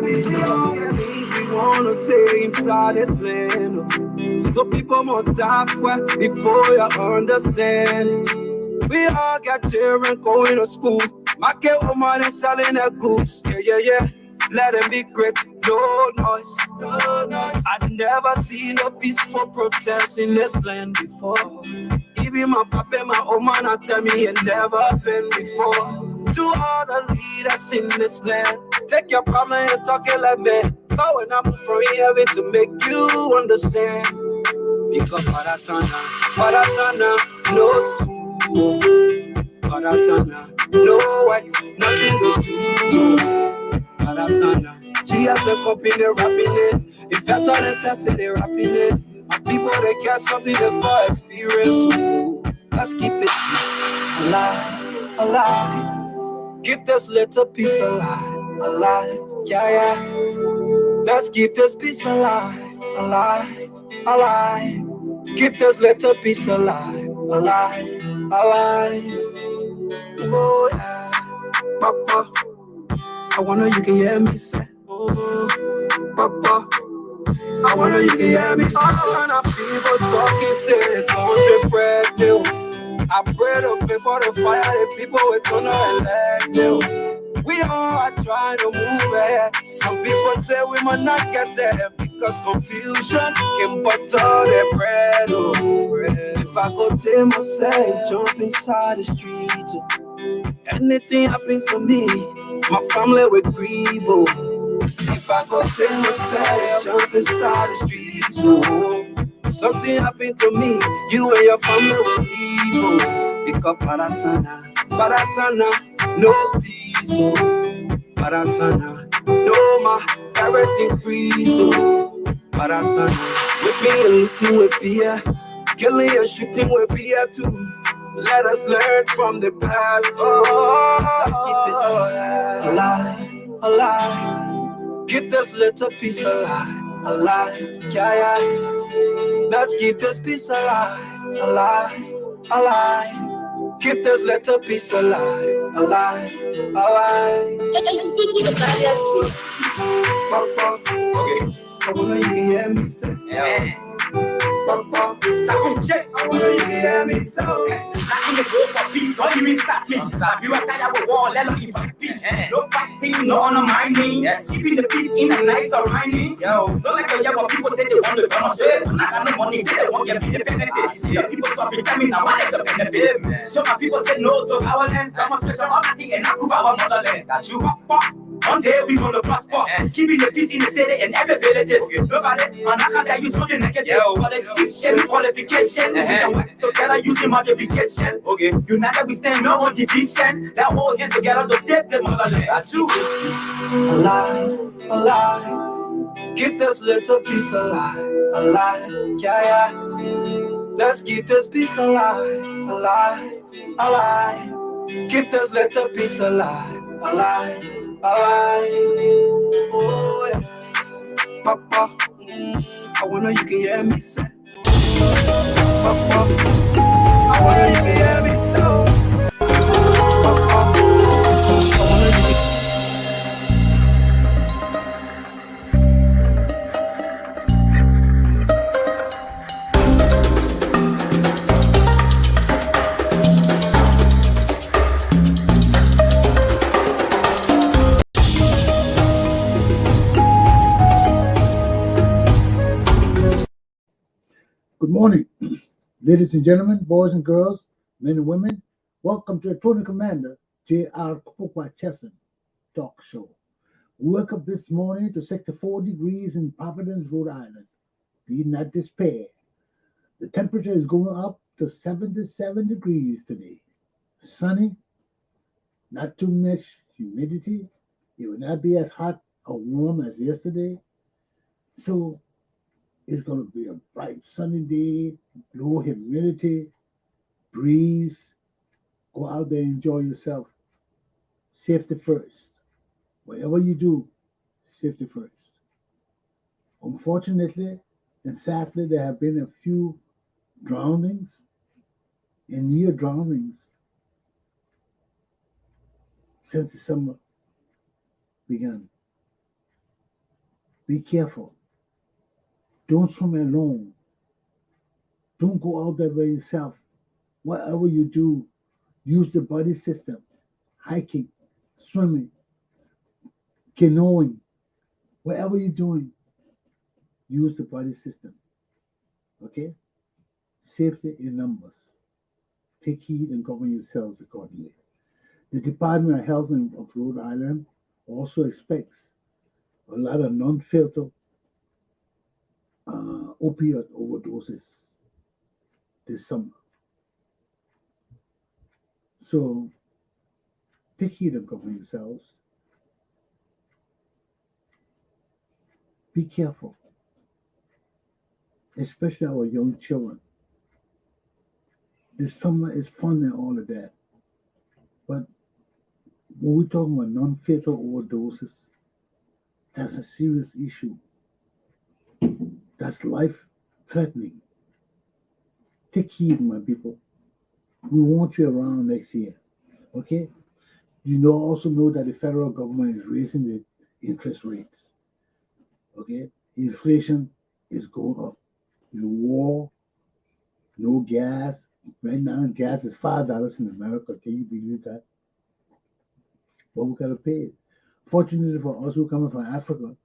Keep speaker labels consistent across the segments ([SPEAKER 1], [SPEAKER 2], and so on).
[SPEAKER 1] We wanna say inside this land. So people must die for before you understand. We all got children going to school. Market woman and selling their goods. Yeah. Let them be great. No noise. I've never seen a peaceful protest in this land before. Even my papa and my old man tell me it never been before. To all the leaders in this land, take your problem and talk it like man. Going up from heaven to make you understand. Because Paratana, no school. Paratana, no work, nothing to do. Paratana, GS a copy, they rapping it. If that's all necessary, rapping it. My people, they get something they call experience. Let's keep this piece alive. Keep this little piece alive. Yeah. Let's keep this piece alive. Keep this little piece alive. Oh yeah, Papa. I wonder you can hear me say, oh, Papa. I wonder you can hear me. All kind of people talking, say the country bread new. I pray the people to fire the people with turn elect new. We all are trying to move ahead. Some people say we might not get there because confusion can butter their bread. If I go tell myself, jump inside the street, anything happen to me, my family will grieve. If I go tell myself, jump inside the street, something happen to me, you and your family will leave. Because Paratana, no peace. Paratana, no ma, everything free. Paratana, we be looting with beer, killing and shooting with beer too. Let us learn from the past. Let's keep this piece alive. Keep this little piece alive. Yeah. Let's keep this piece alive. Keep this little piece alive. Papa, okay. I wonder you can hear me say, Papa, I wonder you can hear me say.
[SPEAKER 2] I'm gonna go for peace, don't even stop me. You are tired of war, let us invite peace. No fighting, no undermining. Keeping the peace in a nice surrounding. Don't like to hear what people say they want to demonstrate. Not got no money, they want to feed the benefits. People stop determining now what is the benefit. So my people say no to violence, demonstration, all that thing, and not our motherland. That you one day we gonna prosper, keeping the peace in the city and every villages. Nobody, man, I can't tell you something negative. Politician, qualification, we can work together using multiplication. Okay, united we stand, no one division. That whole hands together to save the motherland.
[SPEAKER 1] Let's keep this peace alive. Keep this little piece alive. Yeah. Let's keep this peace alive. Keep this little piece alive. Oh yeah, Papa, I wonder you can hear me say, Papa, I wonder you can hear me say, Papa, I wonder you can.
[SPEAKER 3] Good morning, ladies and gentlemen, boys and girls, men and women. Welcome to Attorney Commander J.R. Glapohkpa Chesson talk show. We woke up this morning to 64 degrees in Providence, Rhode Island. Be not despair. The temperature is going up to 77 degrees today. Sunny, not too much humidity. It will not be as hot or warm as yesterday. So it's going to be a bright sunny day, low humidity, breeze. Go out there and enjoy yourself. Safety first. Whatever you do, safety first. Unfortunately and sadly, there have been a few drownings and near drownings since the summer began. Be careful. Don't swim alone. Don't go out there by yourself. Whatever you do, use the buddy system. Hiking, swimming, canoeing, whatever you're doing, use the buddy system. Okay? Safety in numbers. Take heed and govern yourselves accordingly. The Department of Health of Rhode Island also expects a lot of non-fatal opioid overdoses this summer. So take heed and govern yourselves. Be careful, especially our young children. This summer is fun and all of that, but when we're talking about non-fatal overdoses, that's a serious issue. That's life-threatening. Take heed, my people. We want you around next year. Okay? Also know that the federal government is raising the interest rates. Okay? Inflation is going up. The war, no gas. Right now, gas is $5 in America. Can you believe that? But we gotta pay it. Fortunately for us who coming from Africa,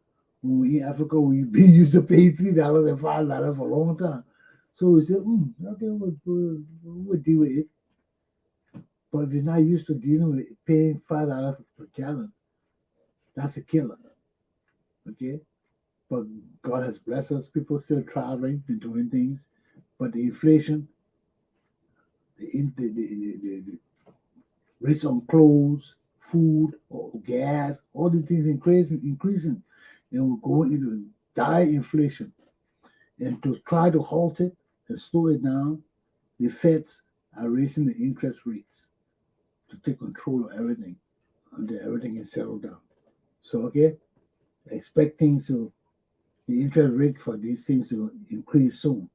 [SPEAKER 3] when we in Africa, we been used to pay $3 and $5 for a long time. So we said, okay, we'll deal with it. But if you're not used to dealing with paying $5 per gallon, that's a killer. Okay? But God has blessed us. People still traveling and doing things. But the inflation, the rates on clothes, food, or gas, all the things increasing. And we're going into dire inflation. And to try to halt it and slow it down, the feds are raising the interest rates to take control of everything until everything is settled down. So, okay, expect the interest rate for these things to increase soon.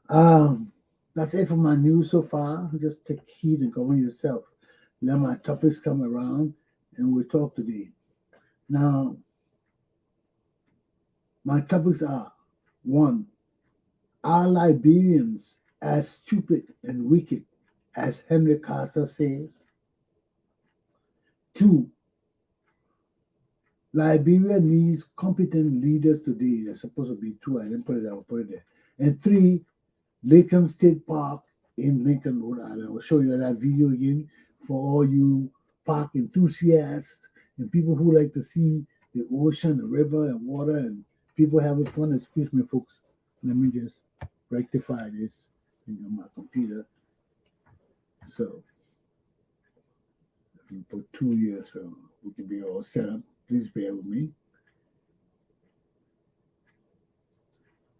[SPEAKER 3] That's it for my news so far. Just take heed and govern yourself. Let my topics come around and we'll talk today. Now, my topics are: one, are Liberians as stupid and wicked as Henry Costa says? Two, Liberia needs competent leaders today. There's supposed to be two. I didn't put it, I'll put it there. And three, Lincoln State Park in Lincoln, Rhode Island. I'll show you that video again for all you park enthusiasts and people who like to see the ocean, the river, and water, and people having fun. Excuse me, folks. Let me just rectify this on my computer. So, let me put 2 years so we can be all set up. Please bear with me.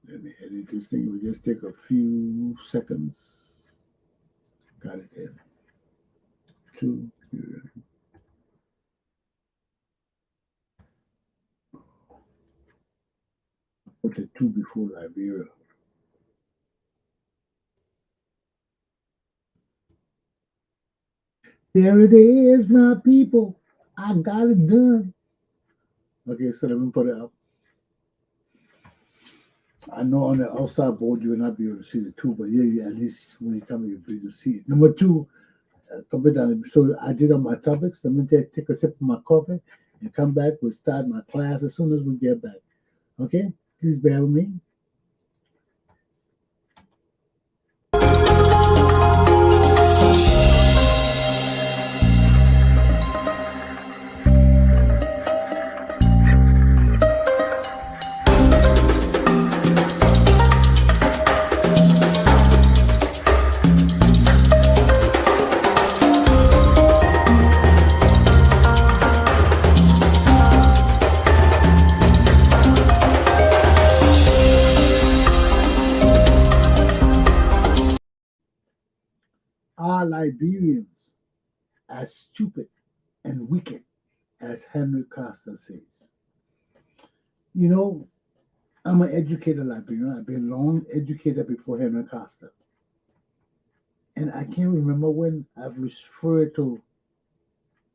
[SPEAKER 3] Let me edit this thing. It will just take a few seconds. Got it there. 2 years. Put the 2 before Liberia. There it is, my people. I got it done. Okay, so let me put it up. I know on the outside board you will not be able to see the 2, but yeah, at least when you come, you'll be able to see it. Number 2, down. So I did on my topics. Let me take a sip of my coffee and come back. We'll start my class as soon as we get back. Okay? Please bear with me. Are Liberians as stupid and wicked as Henry Costa says? I'm an educated Liberian. I've been long educated before Henry Costa. And I can't remember when I've referred to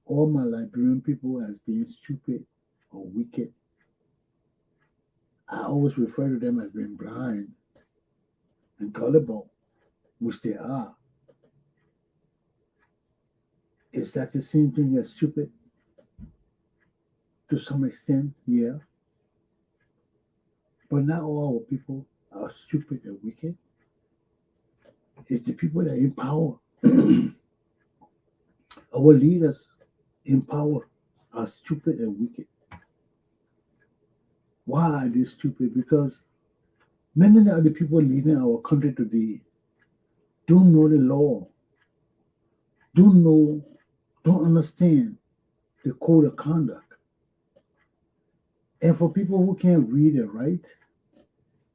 [SPEAKER 3] all my Liberian people as being stupid or wicked. I always refer to them as being blind and gullible, which they are. Is that the same thing as stupid? To some extent, yeah. But not all our people are stupid and wicked. It's the people that in power. Our leaders in power are stupid and wicked. Why are they stupid? Because many of the people leading our country today don't know the law, don't know, don't understand the code of conduct. And for people who can't read and write,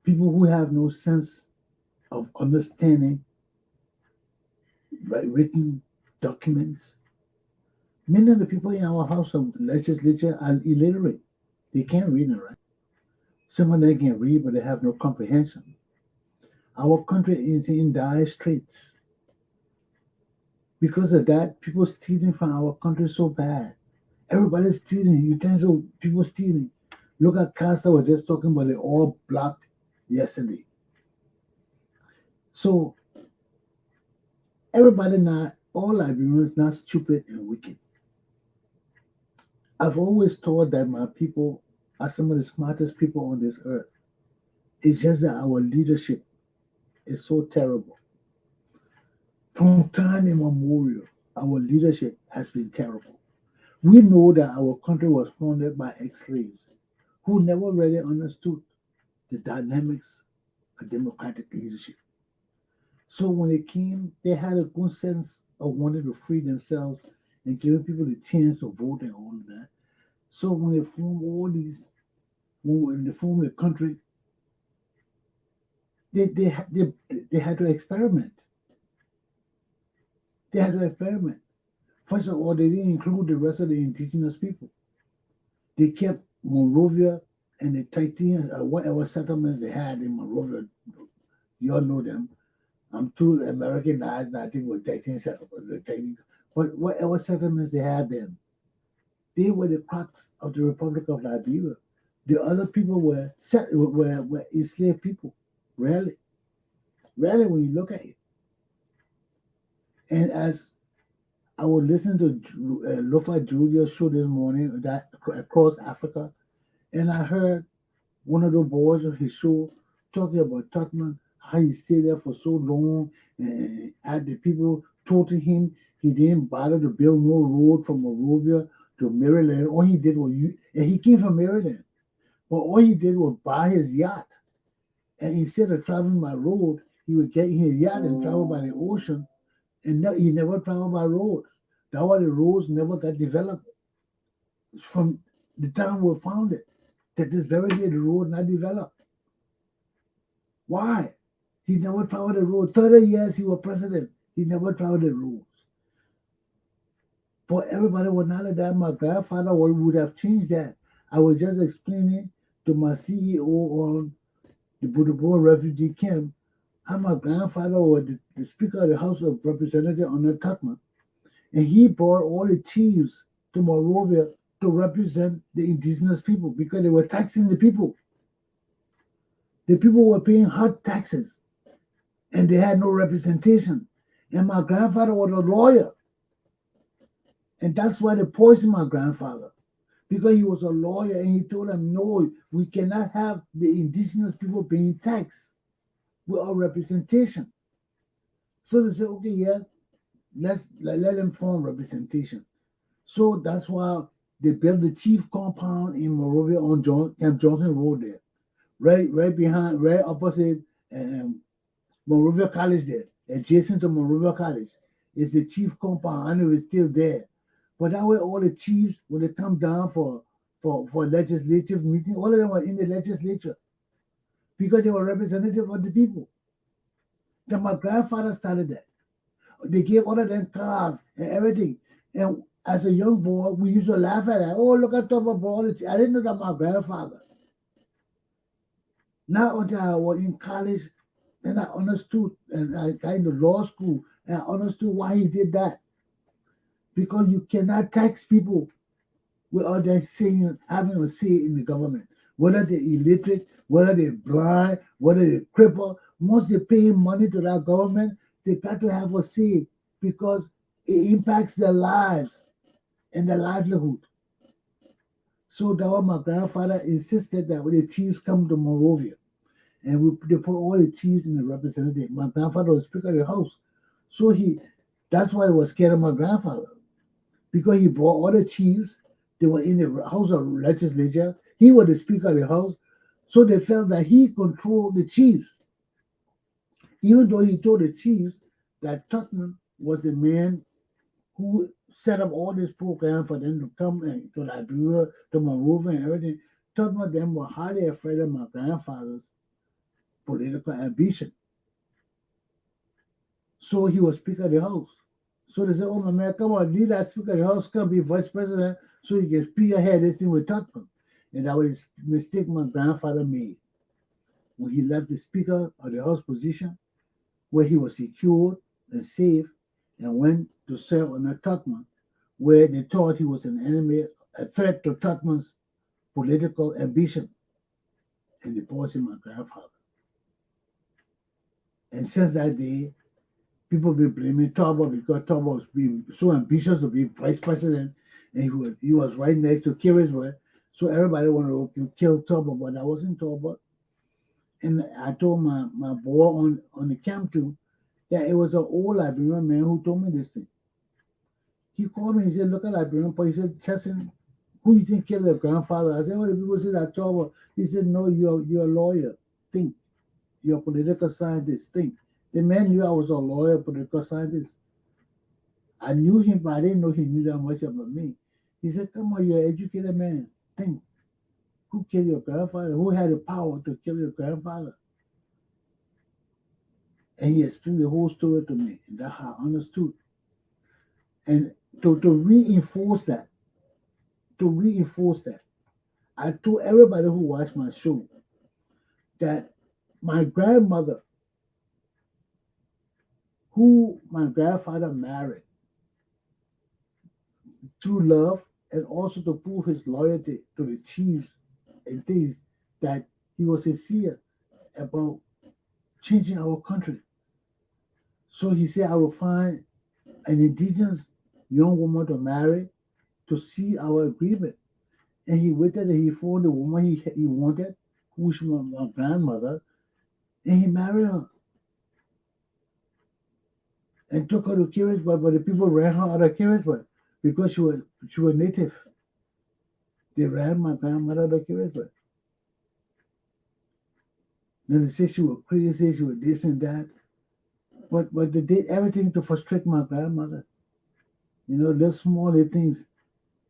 [SPEAKER 3] people who have no sense of understanding written documents, many of the people in our House of Legislature are illiterate. They can't read and write. Some of them can read, but they have no comprehension. Our country is in dire straits. Because of that, people stealing from our country so bad. Everybody's stealing. Utensil, people stealing. Look at Costa was just talking about the all black yesterday. So everybody not, all Liberians not stupid and wicked. I've always thought that my people are some of the smartest people on this earth. It's just that our leadership is so terrible. From time immemorial, our leadership has been terrible. We know that our country was founded by ex-slaves who never really understood the dynamics of democratic leadership. So when it came, they had a good sense of wanting to free themselves and giving people the chance to vote and all of that. So when they formed all these, when they formed the country, they had to experiment. They had to experiment. First of all, they didn't include the rest of the indigenous people. They kept Monrovia and the Titans, whatever settlements they had in Monrovia. You all know them. I'm too Americanized, I think with Titan settlements. But whatever settlements they had then, they were the crux of the Republic of Liberia. The other people were enslaved people. Rarely. Rarely when you look at it. And as I was listening to Look Like Julia's show this morning, that across Africa, and I heard one of the boys on his show talking about Tottenham, how he stayed there for so long, and had the people told to him he didn't bother to build no road from Monrovia to Maryland. All he did was, and he came from Maryland, but all he did was buy his yacht. And instead of traveling by road, he would get in his yacht and travel by the ocean, and he never traveled by road. That's why the roads never got developed from the time we founded. That this very day the road not developed. Why? He never traveled the road. 30 years he was president. He never traveled the roads. But everybody would not have that. My grandfather would have changed that. I was just explaining to my CEO on the Budabor refugee camp how my grandfather was the Speaker of the House of Representatives under Tuckman. And he brought all the chiefs to Monrovia to represent the indigenous people because they were taxing the people. The people were paying hard taxes and they had no representation. And my grandfather was a lawyer. And that's why they poisoned my grandfather, because he was a lawyer and he told them, no, we cannot have the indigenous people paying tax without representation. So they said, okay, yeah, let them form representation. So that's why they built the chief compound in Monrovia on Camp Johnson Road there, right behind, right opposite Monrovia College there, adjacent to Monrovia College. Is the chief compound. I know it's still there. But that way all the chiefs, when they come down for legislative meeting, all of them were in the legislature because they were representative of the people. Then my grandfather started that. They gave all of them cars and everything. And as a young boy, we used to laugh at that. Oh, look at top of all the I didn't know that my grandfather. Not until I was in college and I understood, and I got into law school, and I understood why he did that. Because you cannot tax people without them having a say in the government, whether they're illiterate, whether they're blind, whether they're crippled. Once they pay money to that government, they got to have a say because it impacts their lives and their livelihood. So that was my grandfather insisted that when the chiefs come to Monrovia, and they put all the chiefs in the representative. My grandfather was Speaker of the House. So that's why they was scared of my grandfather. Because he brought all the chiefs, they were in the House of Legislature, he was the Speaker of the House, so they felt that he controlled the chiefs. Even though he told the chiefs that Tubman was the man who set up all this program for them to come and to Liberia, to Monrovia and everything. Tubman them were highly afraid of my grandfather's political ambition. So he was Speaker of the House. So they said, oh my man, come on, leave that Speaker of the House, come be Vice President so he can spearhead this thing with Tubman. And that was the mistake my grandfather made. When he left the Speaker of the House position, where he was secured and safe, and went to serve under Tubman, where they thought he was an enemy, a threat to Tubman's political ambition. And they poisoned my grandfather. And since that day, people been blaming Tubman because Tubman was being so ambitious to be vice president, and he was right next to Kirisworth. So everybody wanted to kill Tubman, but that wasn't Tubman. And I told my boy on the camp too that it was an old Liberian man who told me this thing. He called me, he said, look at Liberian, but he said, Chesson, who you think killed your grandfather? I said, oh, the people said that Tubman. He said, no, you're a lawyer. Think. You're a political scientist. Think. The man knew I was a lawyer, political scientist. I knew him, but I didn't know he knew that much about me. He said, come on, you're an educated man. Think. Who killed your grandfather? Who had the power to kill your grandfather? And he explained the whole story to me. And that's how I understood. And to reinforce that, I told everybody who watched my show that my grandmother, who my grandfather married through love and also to prove his loyalty to the chiefs and things, that he was sincere about changing our country. So he said, I will find an indigenous young woman to marry to see our agreement. And he waited and he found the woman he wanted, who was my grandmother, and he married her. And took her to Kirisworth, but the people ran her out of Kirisworth because she was native. They ran my grandmother out of Kirisworth. Then they said she was crazy, she was this and that. But they did everything to frustrate my grandmother. You know, little small things,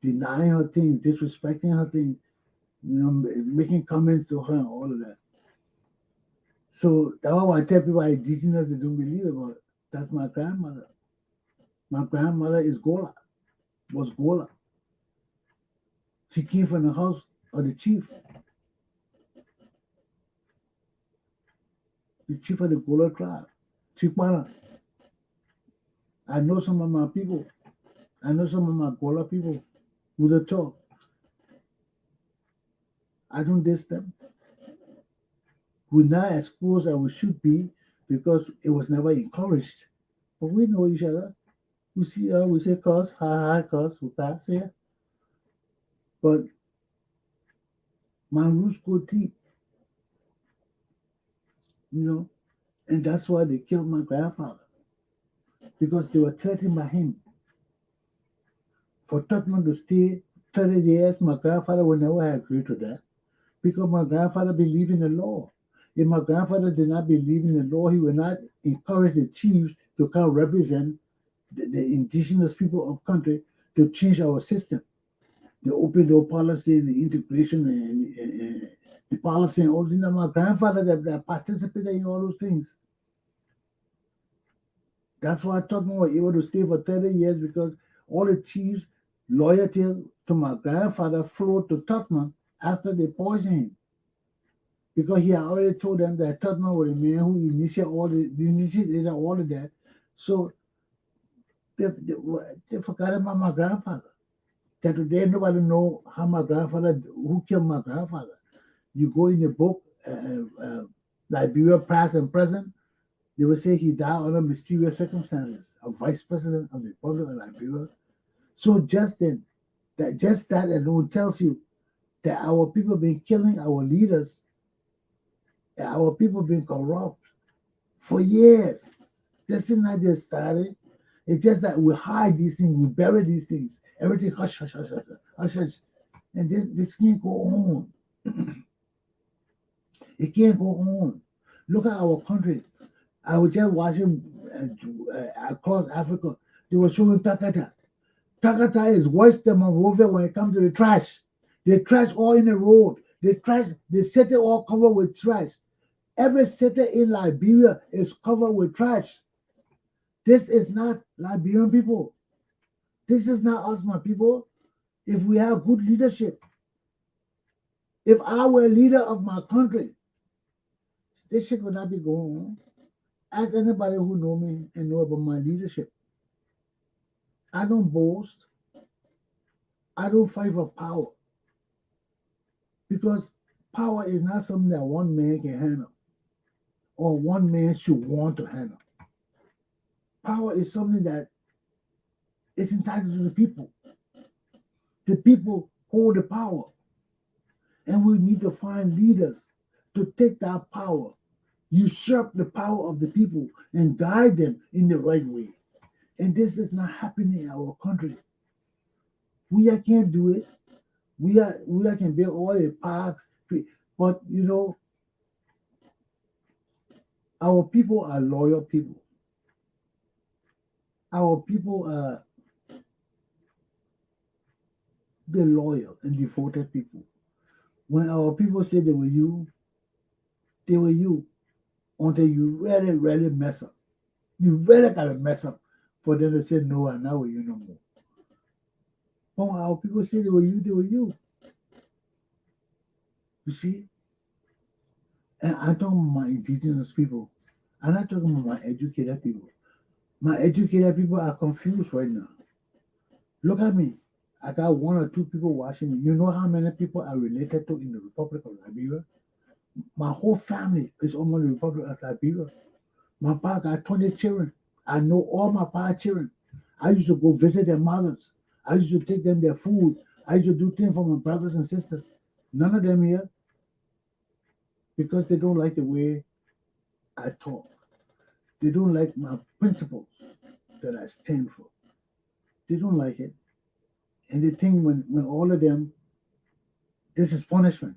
[SPEAKER 3] denying her things, disrespecting her things, you know, making comments to her and all of that. So that's why I tell people indigenous, they don't believe about it. That's my grandmother. My grandmother was Gola. She came from the house of the chief. The chief of the Gola tribe, Chipana. I know some of my people. I know some of my Gola people who they talk. I don't diss them. We're not as close as we should be because it was never encouraged. But we know each other. We see her, we say cuz, hi, cuz, we pass here. But my roots go deep, you know, and that's why they killed my grandfather. Because they were threatened by him. For Tubman to stay 30 years, my grandfather would never have agreed to that. Because my grandfather believed in the law. If my grandfather did not believe in the law, he would not encourage the chiefs to come represent the indigenous people of country to change our system. The open door policy, the integration, and the policy, and all things. My grandfather that participated in all those things. That's why Tubman was able to stay for 30 years because all the chiefs' loyalty to my grandfather flowed to Tubman after they poisoned him. Because he had already told them that Tubman was the man who initiated all of that. So they forgot about my grandfather. That today nobody know how my grandfather, who killed my grandfather. You go in the book Liberia past and present, they will say he died under mysterious circumstances, a vice president of the Republic of Liberia. So just that alone tells you that our people been killing our leaders, and our people been corrupt for years. This is not just started. It's just that we hide these things, we bury these things. Everything hush, hush, hush, hush, hush, hush. And this can't go on. It can't go on. Look at our country. I was just watching across Africa. They were showing Takata. Takata is worse than Monrovia when it comes to the trash. They trash all in the road. The city all covered with trash. Every city in Liberia is covered with trash. This is not Liberian people. This is not us, my people. If we have good leadership, if I were a leader of my country, this shit would not be going on. Ask anybody who know me and know about my leadership. I don't boast. I don't fight for power. Because power is not something that one man can handle or one man should want to handle. Power is something that is entitled to the people. The people hold the power. And we need to find leaders to take that power, usurp the power of the people, and guide them in the right way. And this is not happening in our country. We can't do it. We can build all the parks, but our people are loyal people. Our people are they're loyal and devoted people. When our people say they were you until you really, really mess up. You really gotta mess up for them to say no, I'm not with you no more. But when our people say they were you, they were you. You see? And I'm talking about my indigenous people. I'm not talking about my educated people. My educated people are confused right now. Look at me. I got one or two people watching me. You know how many people are related to in the Republic of Liberia? My whole family is on the Republic of Liberia. My pa got 20 children. I know all my pa children. I used to go visit their mothers. I used to take them their food. I used to do things for my brothers and sisters. None of them here because they don't like the way I talk. They don't like my principles that I stand for. They don't like it. And they think when all of them, this is punishment.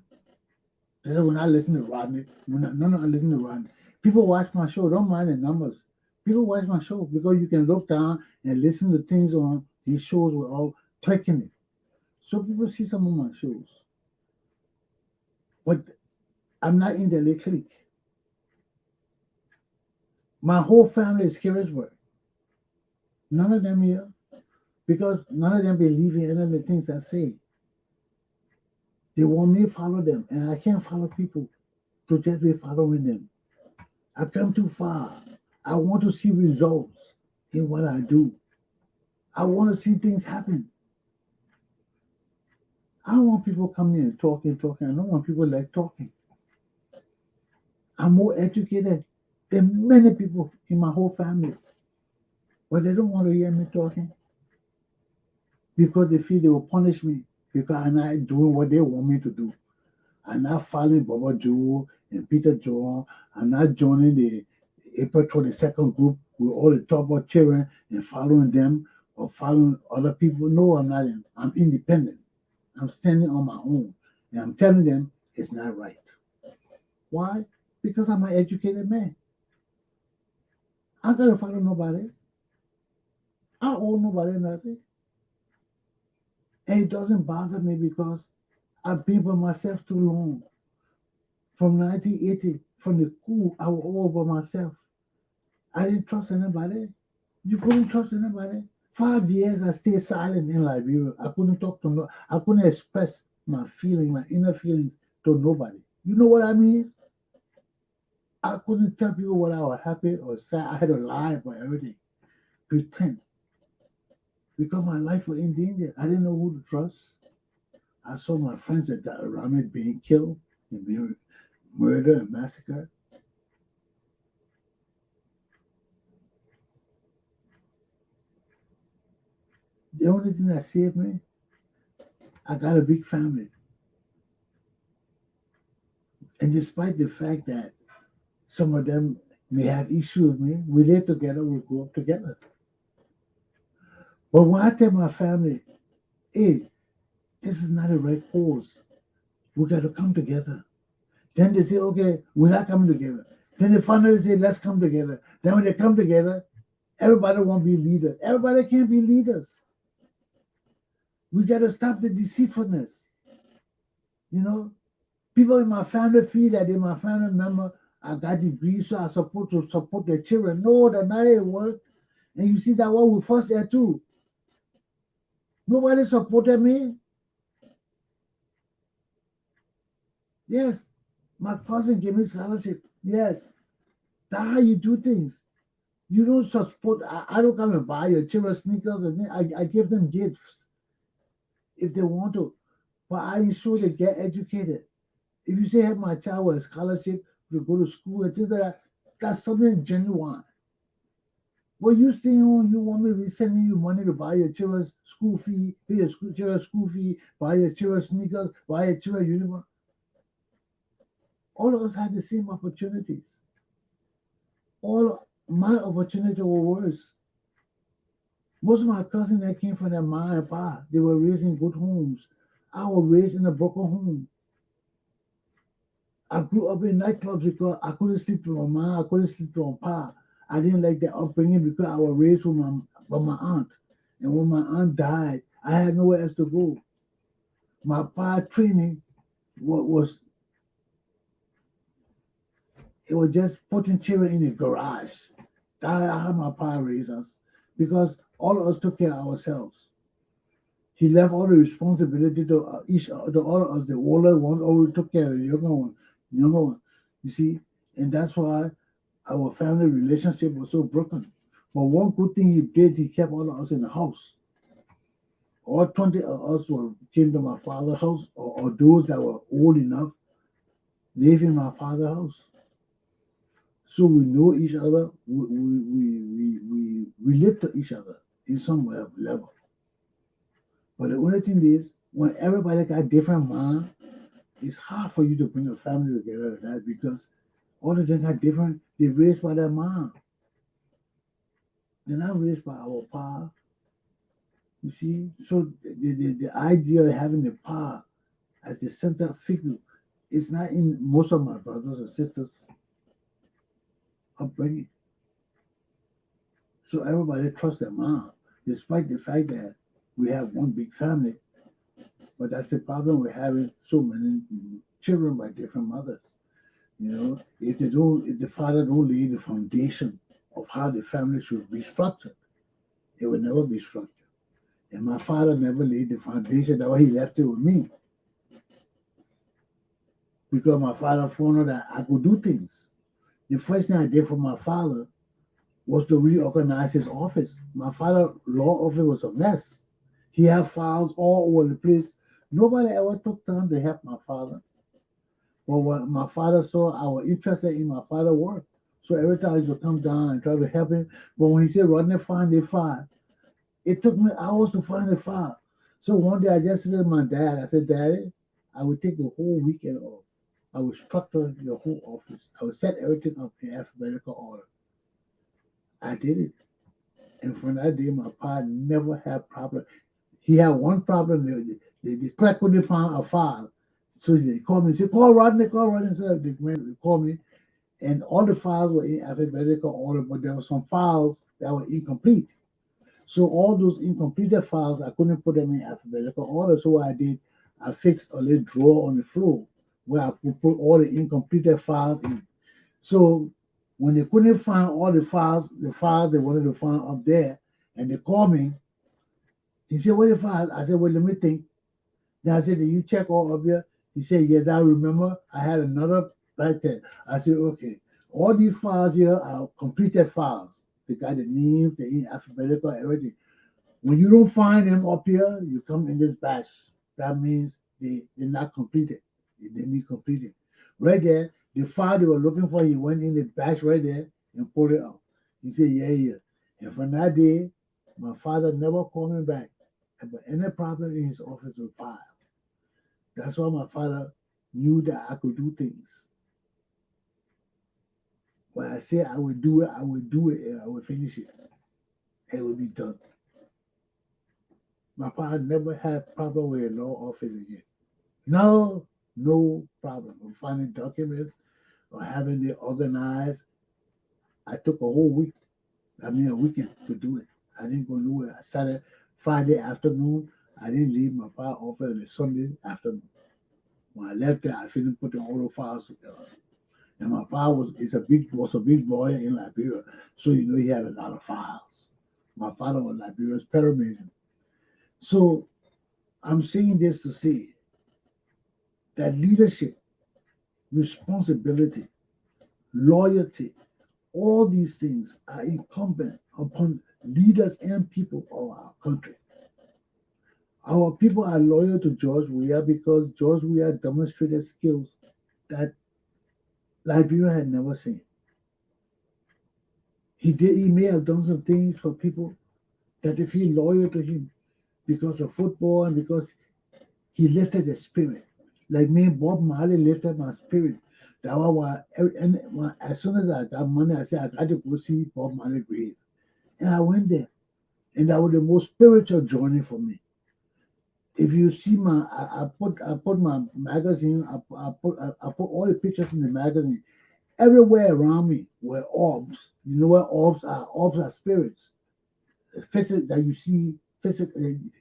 [SPEAKER 3] They say, when I listen to Rodney, none of them listen to Rodney. People watch my show, don't mind the numbers. People watch my show because you can look down and listen to things on these shows with all clicking it. So people see some of my shows. But I'm not in the little clique. My whole family is Caribsburg. None of them here, because none of them believe in any of the things I say. They want me to follow them, and I can't follow people to just be following them. I come too far. I want to see results in what I do. I want to see things happen. I don't want people coming and talking. I don't want people like talking. I'm more educated than many people in my whole family. But they don't want to hear me talking because they feel they will punish me because I'm not doing what they want me to do. I'm not following Baba Joe and Peter John. I'm not joining the April 22nd group with all the top of children and following them or following other people. No, I'm not. I'm independent. I'm standing on my own. And I'm telling them it's not right. Why? Because I'm an educated man. I gotta follow nobody. I owe nobody nothing. And it doesn't bother me because I've been by myself too long. From 1980, from the school, I was all by myself. I didn't trust anybody. You couldn't trust anybody. 5 years I stayed silent in Liberia. I couldn't talk to no. I couldn't express my feelings, my inner feelings to nobody. You know what I mean? I couldn't tell people what I was happy or sad. I had to lie about everything, pretend. Because my life was in danger. I didn't know who to trust. I saw my friends that died around me being killed and being murder and massacre. The only thing that saved me, I got a big family. And despite the fact that some of them may have issues with me, we live together, we grew up together. But when I tell my family, hey, this is not a right course, we got to come together. Then they say, okay, we're not coming together. Then they finally say, let's come together. Then when they come together, everybody won't be leaders. Everybody can't be leaders. We got to stop the deceitfulness. You know, people in my family feel that they're my family member. I got degrees, so I'm supposed to support their children. No, that's not it work. And you see that what we first there too. Nobody supported me. Yes, my cousin gave me scholarship. Yes, that's how you do things. You don't support. I don't come and buy your children sneakers and things. I give them gifts if they want to, but I ensure they get educated. If you say have my child with a scholarship to go to school and things like that, that's something genuine. Well, you stay home, you want me to be sending you money to buy your children's school fee, pay your children's school fee, buy your children's sneakers, buy your children's uniform. All of us had the same opportunities. All my opportunities were worse. Most of my cousins that came from their mom and pa, they were raised in good homes. I was raised in a broken home. I grew up in nightclubs because I couldn't sleep with my mom, I couldn't sleep with my pa. I didn't like that upbringing because I was raised with my aunt. And when my aunt died, I had nowhere else to go. My pa training was it was just putting children in the garage. That's how my pa raised us. Because all of us took care of ourselves. He left all the responsibility to all of us. The older one always took care of the younger one. You see, and that's why our family relationship was so broken. But one good thing he did, he kept all of us in the house. All 20 of us came to my father's house, or those that were old enough lived in my father's house. So we know each other. We relate to each other in some level. But the only thing is, when everybody got different mind, it's hard for you to bring a family together like that because all of them got different. They're raised by their mom. They're not raised by our pa. You see, so the idea of having the pa as the center figure is not in most of my brothers and sisters' upbringing. So everybody trusts their mom, despite the fact that we have one big family. But that's the problem with having so many children by different mothers. You know, if the father don't lay the foundation of how the family should be structured, it will never be structured. And my father never laid the foundation. That's why he left it with me. Because my father found out that I could do things. The first thing I did for my father was to reorganize his office. My father's law office was a mess. He had files all over the place. Nobody ever took time to help my father. But when my father saw I was interested in my father's work, so every time I used to come down and try to help him. But when he said, Rodney, find the file, it took me hours to find the file. So one day I just said to my dad, I said, Daddy, I would take the whole weekend off. I would structure the whole office. I would set everything up in alphabetical order. I did it. And from that day, my pa never had problem. He had one problem. The clerk couldn't find a file. So they called me and said, call Rodney. So they called me. And all the files were in alphabetical order, but there were some files that were incomplete. So all those incompleted files, I couldn't put them in alphabetical order. So what I did, I fixed a little drawer on the floor where I could put all the incompleted files in. So when they couldn't find all the files they wanted to find up there, and they called me, he said, what are the files? I said, well, let me think. Then I said, did you check all of here? He said, yes, I remember. I had another back there. I said, okay, all these files here are completed files. They got the names, the alphabetical, everything. When you don't find them up here, you come in this batch. That means they're not completed. They need completed. Right there, The file they were looking for, he went in the batch right there and pulled it out. He said, yeah. And from that day, my father never called me back about any problem in his office with file. That's why my father knew that I could do things. When I say I would do it, I would do it and I would finish it. It would be done. My father never had problem with a law office again. No problem with finding documents or having it organized. I took a weekend to do it. I didn't go nowhere. I started Friday afternoon. I didn't leave my father's office on Sunday afternoon. When I left there, I finished putting all the files together. And my father was a big lawyer in Liberia, so he had a lot of files. My father was Liberia's paramason. So I'm saying this to say that leadership, responsibility, loyalty, all these things are incumbent upon leaders and people of our country. Our people are loyal to George Weah because George Weah demonstrated skills that Liberia had never seen. He may have done some things for people that they feel loyal to him because of football and because he lifted their spirit. Like me, Bob Marley lifted my spirit. That was why, as soon as I got money, I said, I got to go see Bob Marley's grave. And I went there. And that was the most spiritual journey for me. If you see I put my magazine, I put all the pictures in the magazine. Everywhere around me were orbs. You know what orbs are? Orbs are spirits. Physics that you see,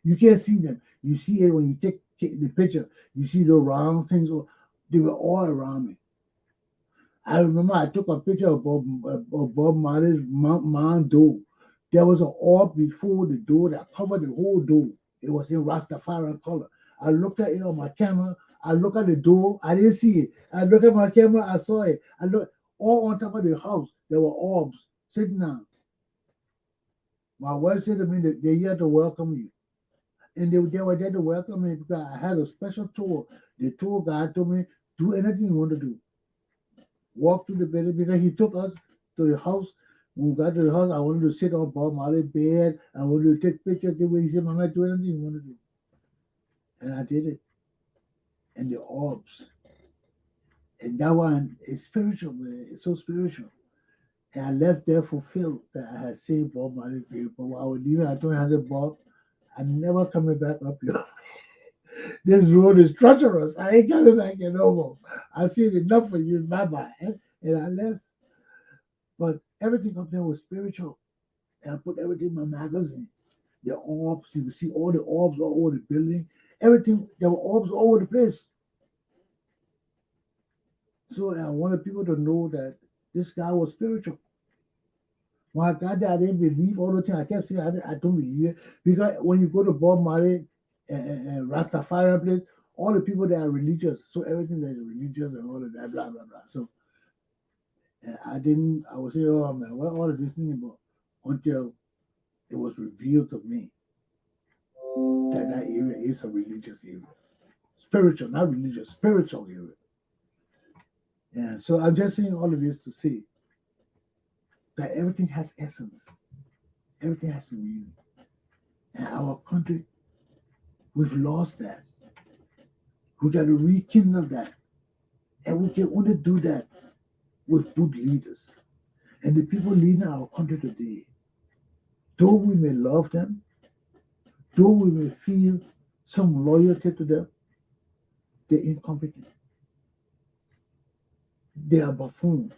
[SPEAKER 3] you can't see them. You see it when you take the picture. You see the round things. They were all around me. I remember I took a picture of Bob Marley's Mount door. There was an orb before the door that covered the whole door. It was in Rastafarian color. I looked at it on my camera. I looked at the door. I didn't see it. I looked at my camera. I saw it. I looked all on top of the house. There were orbs sitting down. My wife said to me that they're here to welcome you. And they were there to welcome me because I had a special tour. The tour guide told me, do anything you want to do. Walk through the building because he took us to the house. When we got to the house, I wanted to sit on Bob Marley's bed. I wanted to take pictures. He said, Mama, do anything you want to do. And I did it. And the orbs. And that one is spiritual, man. It's so spiritual. And I left there fulfilled that I had seen Bob Marley's grave. But while I was leaving, I told him, I said, Bob, I'm never coming back up here. This road is treacherous. I ain't coming back here no more. I've seen enough for you. Bye-bye. And I left. But everything up there was spiritual. And I put everything in my magazine. The orbs, you see all the orbs all over the building. Everything, there were orbs all over the place. So I wanted people to know that this guy was spiritual. When I got there, I didn't believe all the time. I kept saying, I don't believe it. Because when you go to Bob Marley and Rastafarian place, all the people that are religious, so everything that is religious and all of that, blah, blah, blah. So I was saying, oh man, what all of this thing about? Until it was revealed to me that area is a religious area. Spiritual, not religious, spiritual area. And so I'm just saying all of this to say that everything has essence. Everything has meaning. And our country, we've lost that. We got to rekindle that. And we can only do that with good leaders. And the people leading our country today, though we may love them, though we may feel some loyalty to them, they're incompetent. They are buffoons.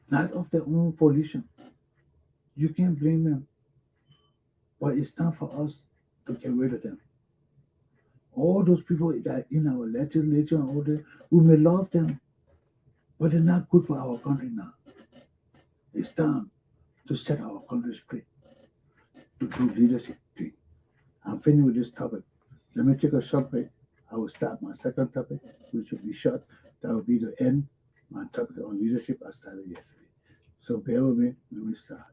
[SPEAKER 3] Not of their own volition. You can't blame them. But it's time for us to get rid of them. All those people that in our legislature and all that, we may love them, but they're not good for our country now. It's time to set our country straight, to do leadership thing. I'm finished with this topic. Let me take a short break. I will start my second topic, which will be short. That will be the end. My topic on leadership I started yesterday. So bear with me. Let me start.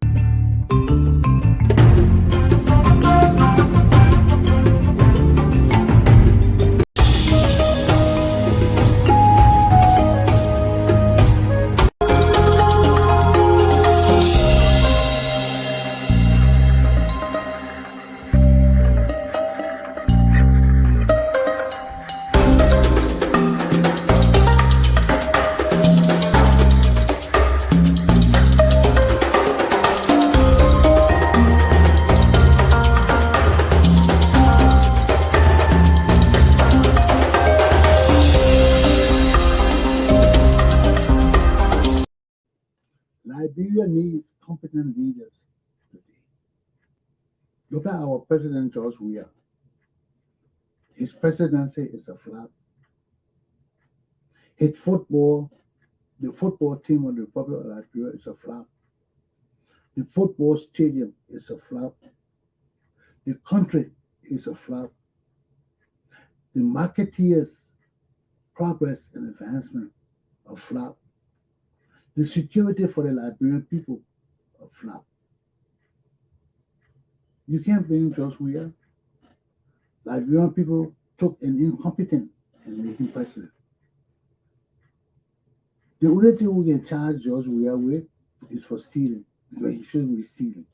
[SPEAKER 3] president leaders today. Look at our president George Weah. His presidency is a flop. His football, the football team of the Republic of Liberia is a flop. The football stadium is a flop. The country is a flop. The marketeers' progress and advancement a flop. The security for the Liberian people a flop. You can't blame George Weah. Liberian people took an incompetent and made him president. The only thing we can charge George Weah with is for stealing, because he shouldn't be stealing.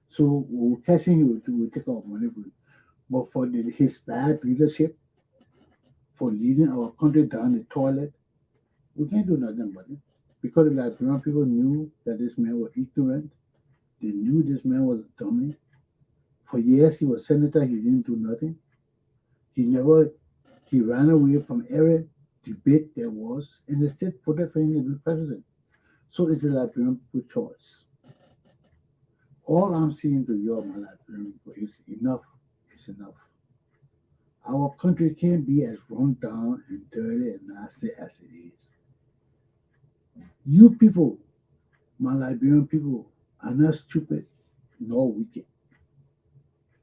[SPEAKER 3] So when we catch him, we'll take our money for it. But for his bad leadership, for leading our country down the toilet, we can't do nothing about it. Because the Liberian people knew that this man was ignorant. They knew this man was a dummy. For years he was senator, he didn't do nothing. He ran away from every debate there was, and they still voted for him to be president. So it's the Liberian people's choice. All I'm saying to you, my Liberian people, is enough. It's enough. Our country can't be as run down and dirty and nasty as it is. You people, my Liberian people, are not stupid nor wicked.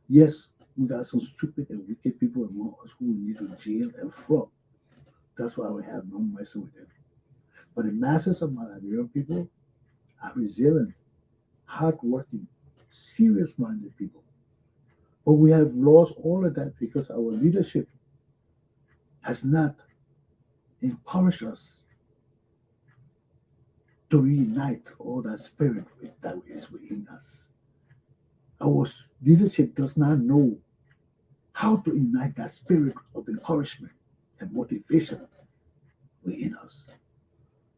[SPEAKER 3] Yes, we got some stupid and wicked people among us who we need to jail and flog. That's why we have no mercy with them. But the masses of my Liberian people are resilient, hardworking, serious-minded people. But we have lost all of that because our leadership has not encouraged us to reunite all that spirit that is within us. Our leadership does not know how to ignite that spirit of encouragement and motivation within us.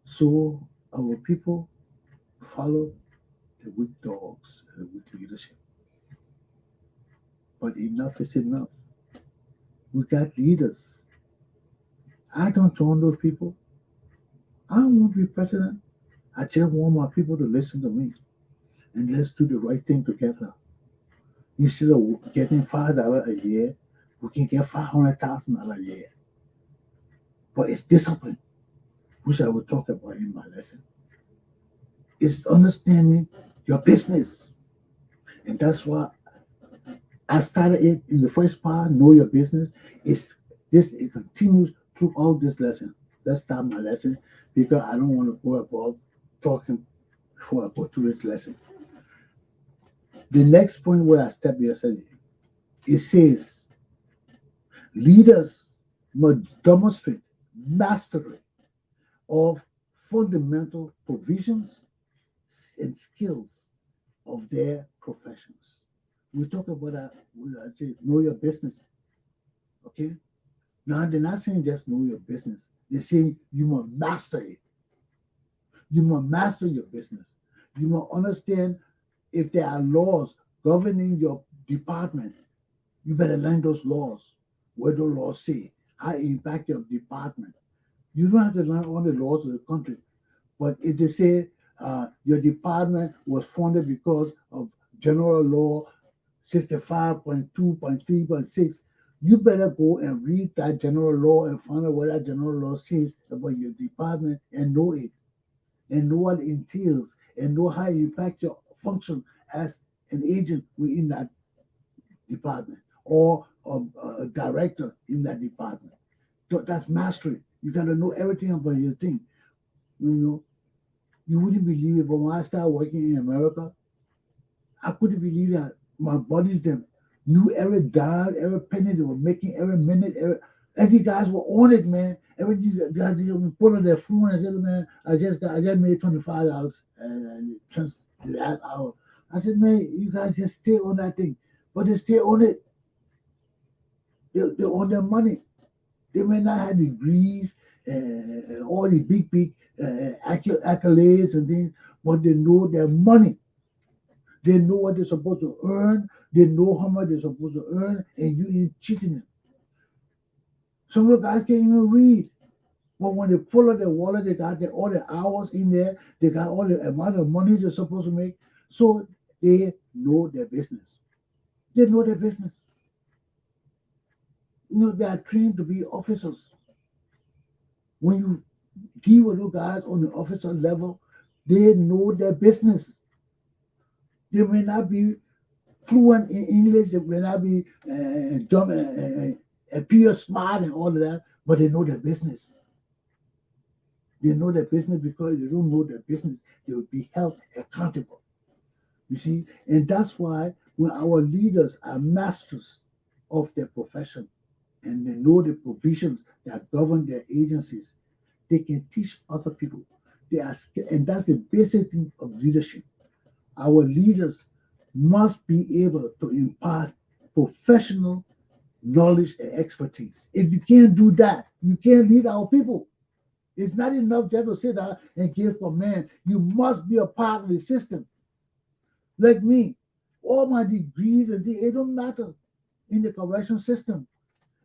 [SPEAKER 3] So our people follow the weak dogs and the weak leadership. But enough is enough. We got leaders. I don't join those people. I don't want to be president. I just want my people to listen to me. And let's do the right thing together. Instead of getting $5 a year, we can get $500,000 a year. But it's discipline, which I will talk about in my lesson. It's understanding your business. And that's why I started it in the first part, know your business. It continues throughout this lesson. Let's start my lesson because I don't want to go above talking before I go through this lesson. The next point where I stepped yesterday, it says leaders must demonstrate mastery of fundamental provisions and skills of their professions. We talk about that. I say, know your business. Okay? Now, they're not saying just know your business. They're saying you must master it. You must master your business. You must understand if there are laws governing your department, you better learn those laws. What those laws say, how it impact your department. You don't have to learn all the laws of the country. But if they say your department was funded because of general law 65.2.3.6, you better go and read that general law and find out what that general law says about your department and know it, and know what it entails, and know how it impacts your function as an agent within that department or a director in that department. So that's mastery. You got to know everything about your thing. You know, you wouldn't believe it, but when I started working in America, I couldn't believe that my buddies them knew every dime, every penny they were making, every minute, every guys were on it, man. Every guys they would put on their phone and say, man, I just made $25 and just that hour. I said, man, you guys just stay on that thing. But they stay on it. They're on their money. They may not have degrees and all the big accolades and things, but they know their money. They know what they're supposed to earn. They know how much they're supposed to earn, and you ain't cheating them. Some of the guys can't even read. But when they pull out their wallet, they got all the hours in there. They got all the amount of money they're supposed to make. So they know their business. They know their business. They are trained to be officers. When you deal with those guys on the officer level, they know their business. They may not be fluent in English, they may not be dumb, appear smart and all of that, but they know their business. They know their business because if they don't know their business, they will be held accountable. You see, and that's why when our leaders are masters of their profession and they know the provisions that govern their agencies, they can teach other people. And that's the basic thing of leadership. Our leaders must be able to impart professional knowledge and expertise. If you can't do that, you can't lead our people. It's not enough just to sit down and give command. You must be a part of the system. Like me, all my degrees and things, it don't matter in the correction system.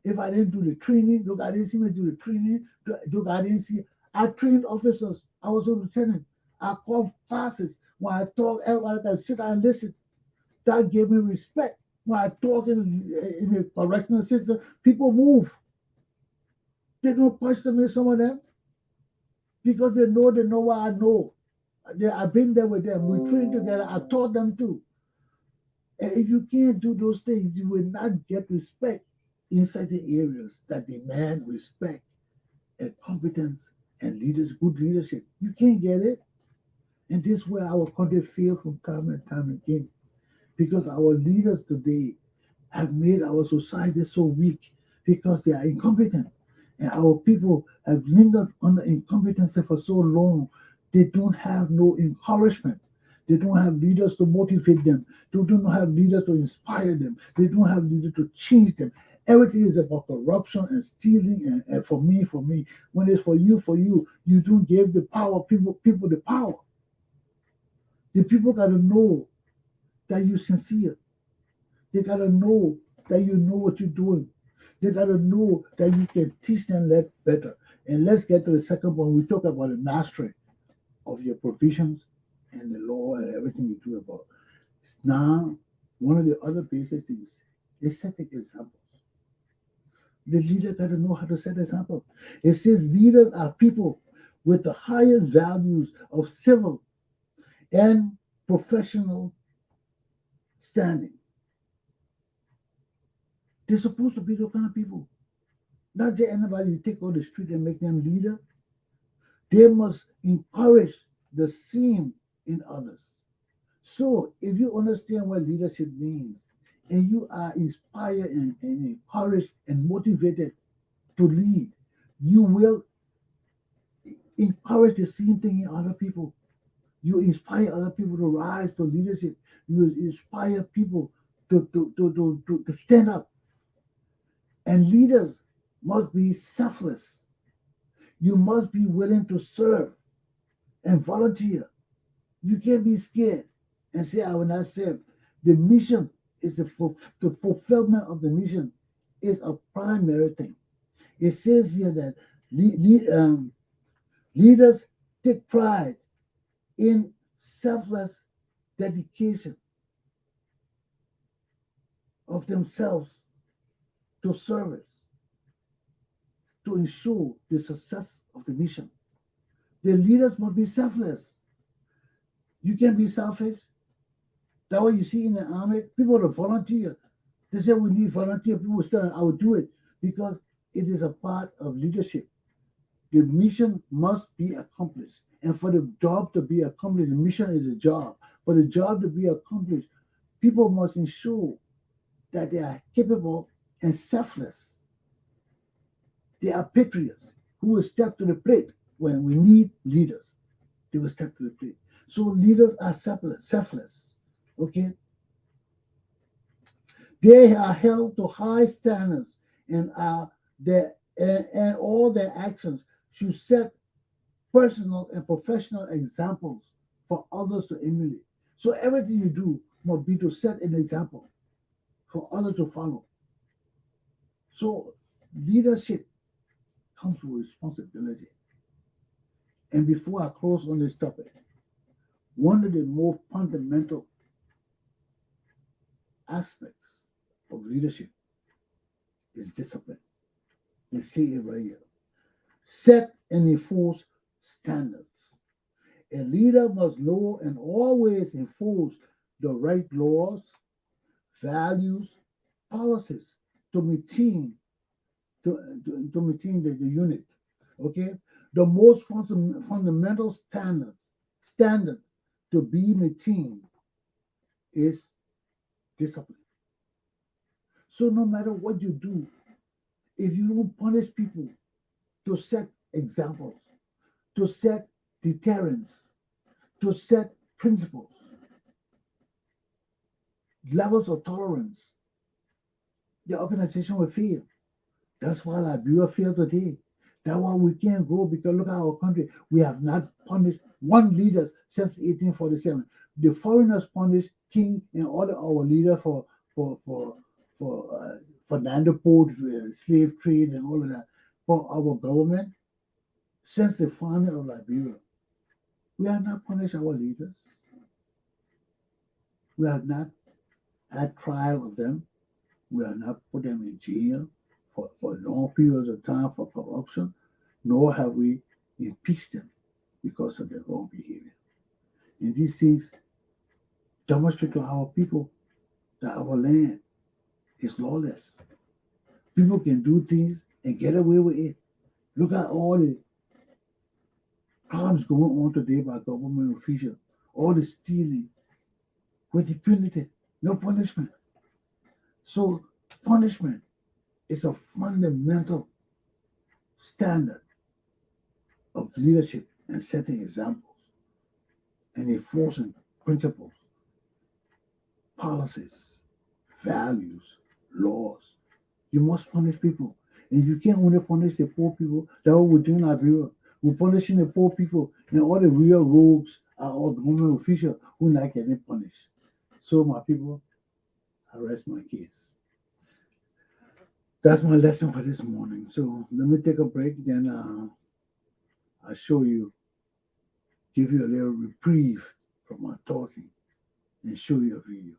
[SPEAKER 3] If I didn't do the training, look, I didn't see me do the training. Look, I didn't see. I trained officers. I was a lieutenant. I called classes. When I talk, everybody can sit down and listen. That gave me respect. When I talk in the correctional system, people move. They don't question me, some of them, because they know what I know. I've been there with them. We trained together. I taught them too. And if you can't do those things, you will not get respect inside the areas that demand respect and competence and good leadership. You can't get it. And this is where our country fails from time and time again. Because our leaders today have made our society so weak because they are incompetent. And our people have lingered under incompetency for so long, they don't have no encouragement. They don't have leaders to motivate them. They don't have leaders to inspire them. They don't have leaders to change them. Everything is about corruption and stealing and for me, for me. When it's for you, you don't give the power, people the power. The people got to know that you're sincere. They got to know that you know what you're doing. They got to know that you can teach them that better. And let's get to the second one. We talk about the mastery of your provisions and the law and everything you do about. Now, one of the other basic things is setting examples. The leader got to know how to set example. It says leaders are people with the highest values of civil and professional standing. They're supposed to be those kind of people. Not just anybody you take on the street and make them leader. They must encourage the same in others. So if you understand what leadership means and you are inspired and encouraged and motivated to lead, you will encourage the same thing in other people. You inspire other people to rise to leadership. You inspire people to stand up. And leaders must be selfless. You must be willing to serve and volunteer. You can't be scared and say, I will not serve. The mission is the fulfillment of the mission is a primary thing. It says here that leaders take pride in selfless dedication of themselves to service to ensure the success of the mission. The leaders must be selfless. You can't be selfish. That's what you see in the army. People that volunteer. They say we need volunteer people. I will do it because it is a part of leadership. The mission must be accomplished. And for the job to be accomplished, the mission is a job. For the job to be accomplished, people must ensure that they are capable and selfless. They are patriots who will step to the plate when we need leaders. They will step to the plate. So leaders are selfless. Okay? They are held to high standards and and all their actions should set personal and professional examples for others to emulate. So everything you do must be to set an example for others to follow. So leadership comes with responsibility. And before I close on this topic, One of the most fundamental aspects of leadership is discipline. They say it right here. Set and enforce standards. A leader must know and always enforce the right laws, values, policies to maintain to maintain the unit. Okay, the most fundamental standard to be maintained is discipline. So no matter what you do, if you don't punish people to set examples, to set deterrence, to set principles, levels of tolerance, the organization will fail. That's why Liberia failed today. That's why we can't grow, because look at our country. We have not punished one leader since 1847. The foreigners punished King and all our leaders for Fernando Po, slave trade and all of that. For our government, since the founding of Liberia, we have not punished our leaders. We have not had trial of them. We have not put them in jail for long periods of time for corruption, nor have we impeached them because of their wrong behavior. And these things demonstrate to our people that our land is lawless. People can do things and get away with it. Look at all the crimes going on today by government officials, all the stealing with impunity, no punishment. So punishment is a fundamental standard of leadership and setting examples and enforcing principles, policies, values, laws. You must punish people. And you can't only punish the poor people. That's what we're doing in Liberia. We're punishing the poor people, and all the real rogues are all government officials who are not getting punished. So, my people, I rest my case. That's my lesson for this morning. So let me take a break, then I'll show you, give you a little reprieve from my talking and show you a video.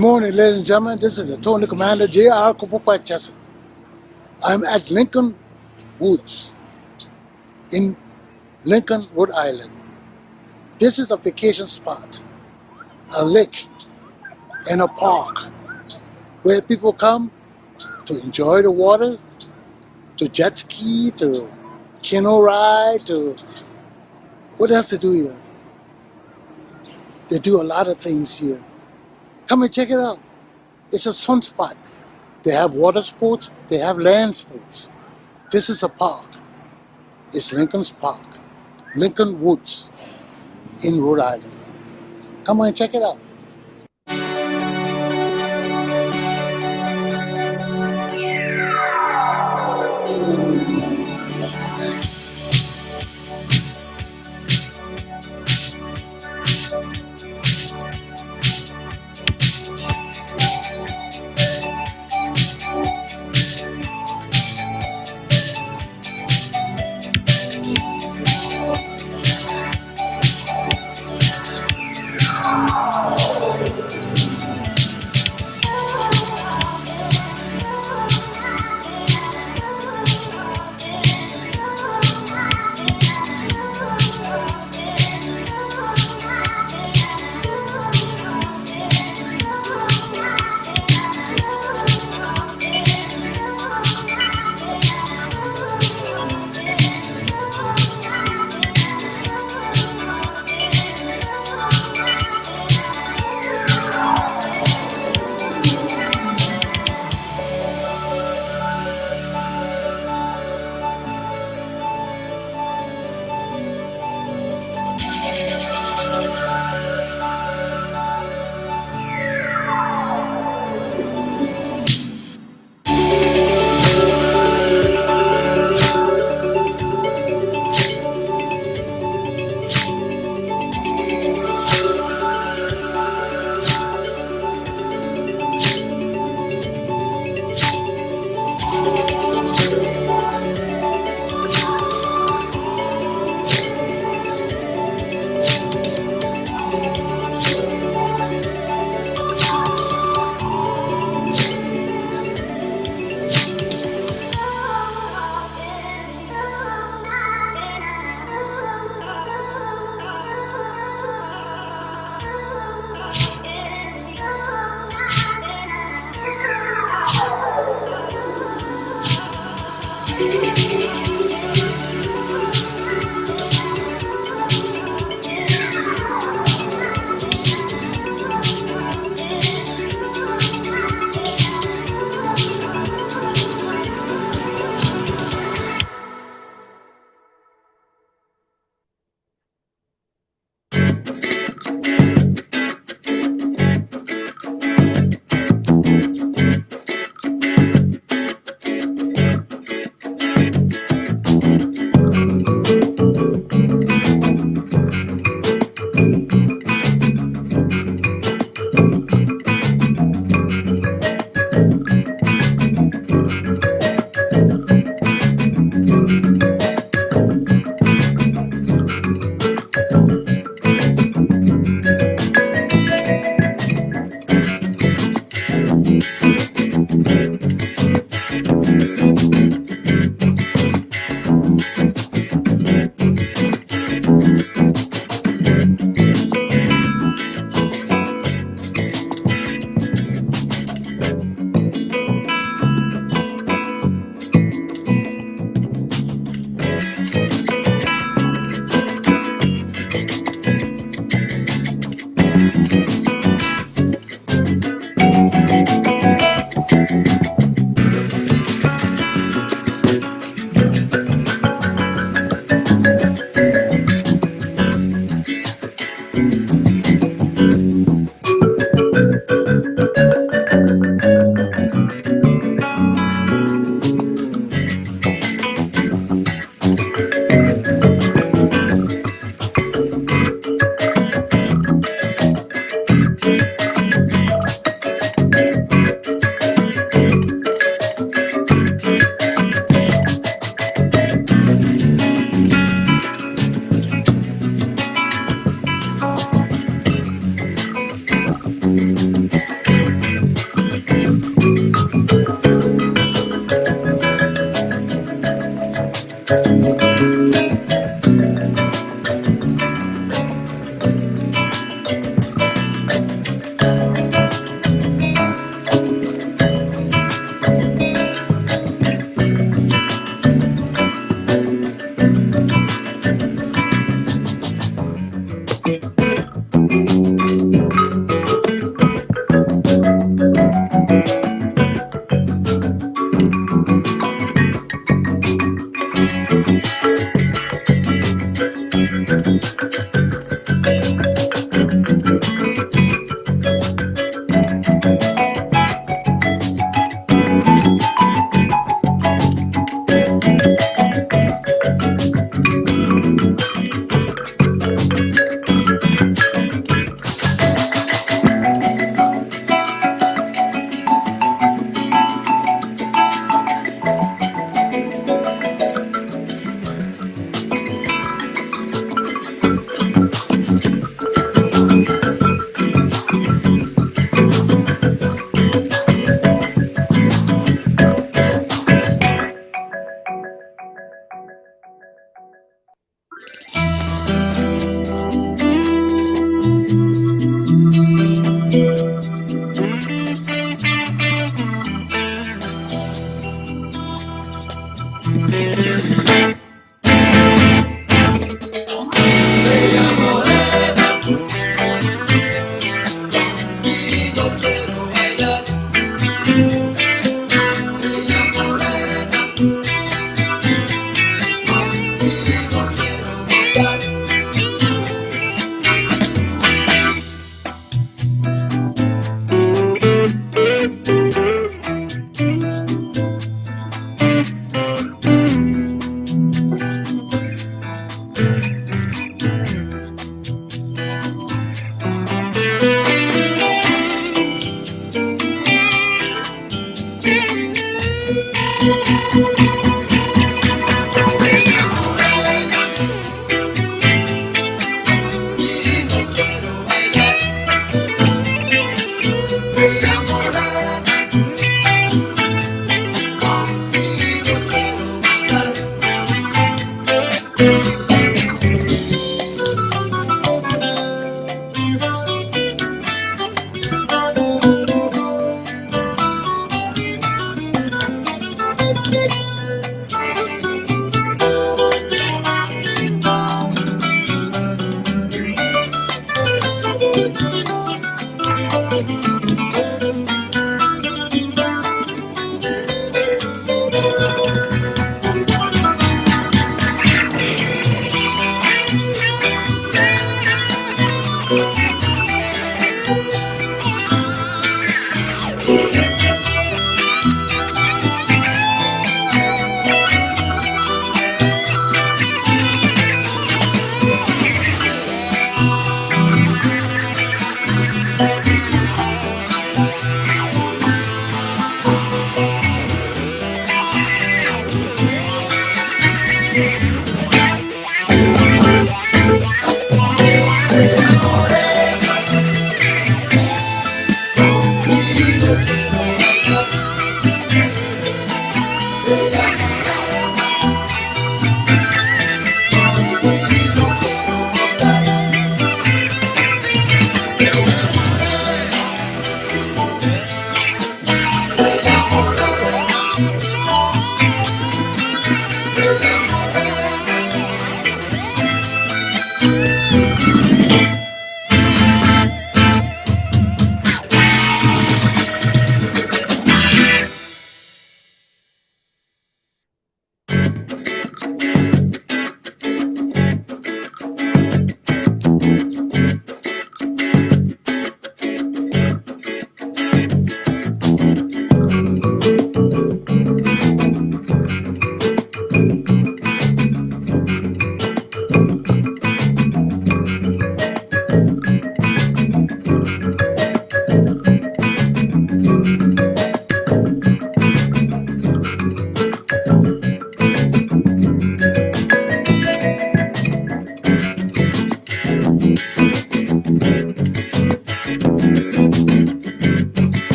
[SPEAKER 3] morning, ladies and gentlemen. This is the Tony Commander, J.R. Glapohkpa Chesson. I'm at Lincoln Woods in Lincoln, Rhode Island. This is a vacation spot, a lake and a park where people come to enjoy the water, to jet ski, to canoe ride, to what else to do here? They do a lot of things here. Come and check it out. It's a fun spot. They have water sports, they have land sports. This is a park. It's Lincoln's Park, Lincoln Woods in Rhode Island. Come on and check it out.